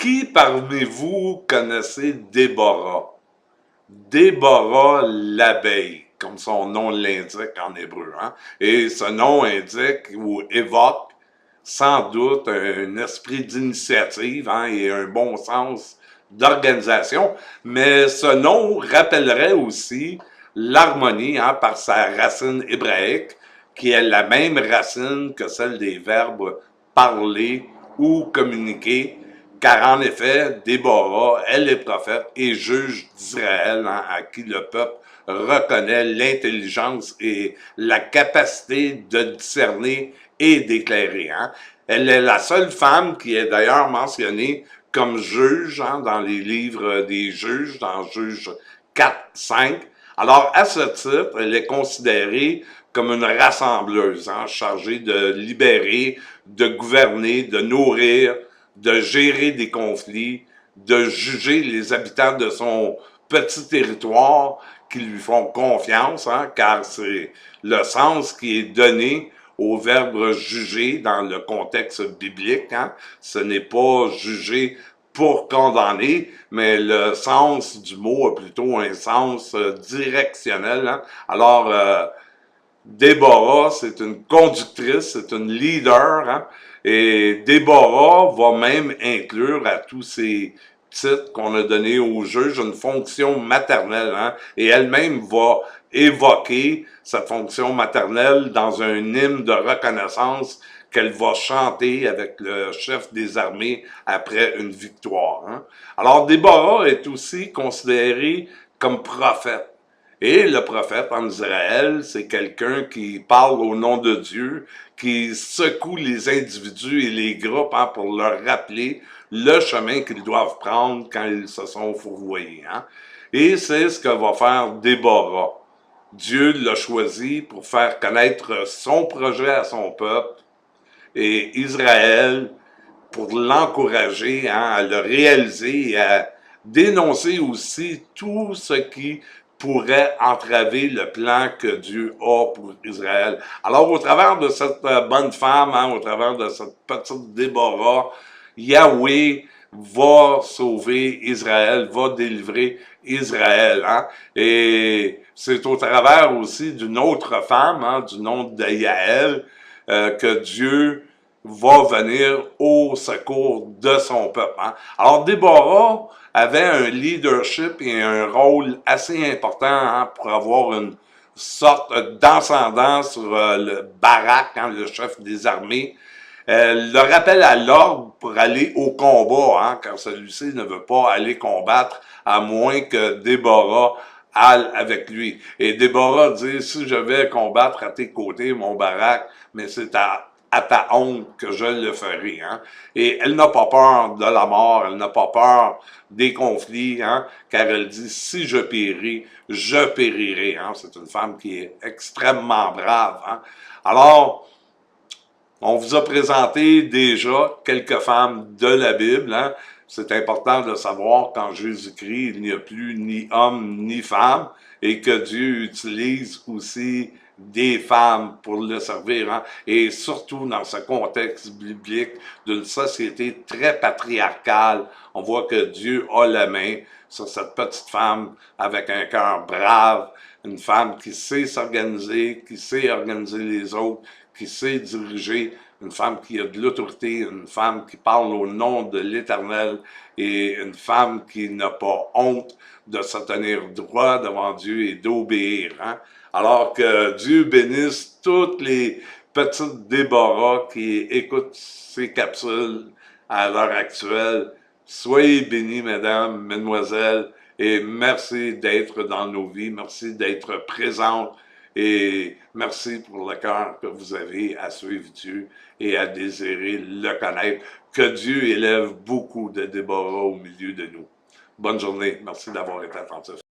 Qui parmi vous connaissez Déborah? Déborah l'abeille, comme son nom l'indique en hébreu. Hein? Et ce nom indique ou évoque sans doute un esprit d'initiative hein, et un bon sens d'organisation, mais ce nom rappellerait aussi l'harmonie hein, par sa racine hébraïque, qui est la même racine que celle des verbes parler ou communiquer, car en effet, Déborah, elle est prophète et juge d'Israël, hein, à qui le peuple reconnaît l'intelligence et la capacité de discerner et d'éclairer. Hein. Elle est la seule femme qui est d'ailleurs mentionnée comme juge hein, dans les livres des juges, dans Juges 4, 5. Alors, à ce titre, elle est considérée comme une rassembleuse, hein, chargée de libérer, de gouverner, de nourrir, de gérer des conflits, de juger les habitants de son petit territoire qui lui font confiance, hein, car c'est le sens qui est donné au verbe juger dans le contexte biblique. Hein. Ce n'est pas juger pour condamner, mais le sens du mot a plutôt un sens directionnel. Hein. Alors, Déborah, c'est une conductrice, c'est une leader, hein, et Déborah va même inclure à tous ces titres qu'on a donnés aux juges une fonction maternelle, hein, et elle-même va évoquer cette fonction maternelle dans un hymne de reconnaissance qu'elle va chanter avec le chef des armées après une victoire. Hein. Alors Déborah est aussi considérée comme prophète. Et le prophète en Israël, c'est quelqu'un qui parle au nom de Dieu, qui secoue les individus et les groupes hein, pour leur rappeler le chemin qu'ils doivent prendre quand ils se sont fourvoyés. Hein. Et c'est ce que va faire Déborah. Dieu l'a choisi pour faire connaître son projet à son peuple et Israël pour l'encourager hein, à le réaliser et à dénoncer aussi tout ce qui pourrait entraver le plan que Dieu a pour Israël. Alors, au travers de cette bonne femme, hein, au travers de cette petite Déborah, Yahweh va sauver Israël, va délivrer Israël. Hein? Et c'est au travers aussi d'une autre femme, hein, du nom de Yaël, que Dieu va venir au secours de son peuple. Hein? Alors, Déborah avait un leadership et un rôle assez important hein, pour avoir une sorte d'ascendant sur le Barak, hein, le chef des armées. Le rappel à l'ordre pour aller au combat, hein, car celui-ci ne veut pas aller combattre à moins que Déborah aille avec lui. Et Déborah dit, si je vais combattre à tes côtés, mon Barak, mais c'est à ta honte que je le ferai. Hein? Et elle n'a pas peur de la mort, elle n'a pas peur des conflits, hein? Car elle dit, si je péris, je périrai. Hein? C'est une femme qui est extrêmement brave. Hein? Alors, on vous a présenté déjà quelques femmes de la Bible. Hein? C'est important de savoir qu'en Jésus-Christ, il n'y a plus ni homme ni femme et que Dieu utilise aussi des femmes pour le servir. Hein? Et surtout dans ce contexte biblique d'une société très patriarcale, on voit que Dieu a la main sur cette petite femme avec un cœur brave, une femme qui sait s'organiser, qui sait organiser les autres, qui sait diriger, une femme qui a de l'autorité, une femme qui parle au nom de l'Éternel et une femme qui n'a pas honte de se tenir droit devant Dieu et d'obéir. Hein? Alors que Dieu bénisse toutes les petites Déborah qui écoutent ces capsules à l'heure actuelle. Soyez bénis, mesdames, mesdemoiselles, et merci d'être dans nos vies, merci d'être présentes, et merci pour le cœur que vous avez à suivre Dieu et à désirer le connaître. Que Dieu élève beaucoup de Déborah au milieu de nous. Bonne journée, merci d'avoir été attentif.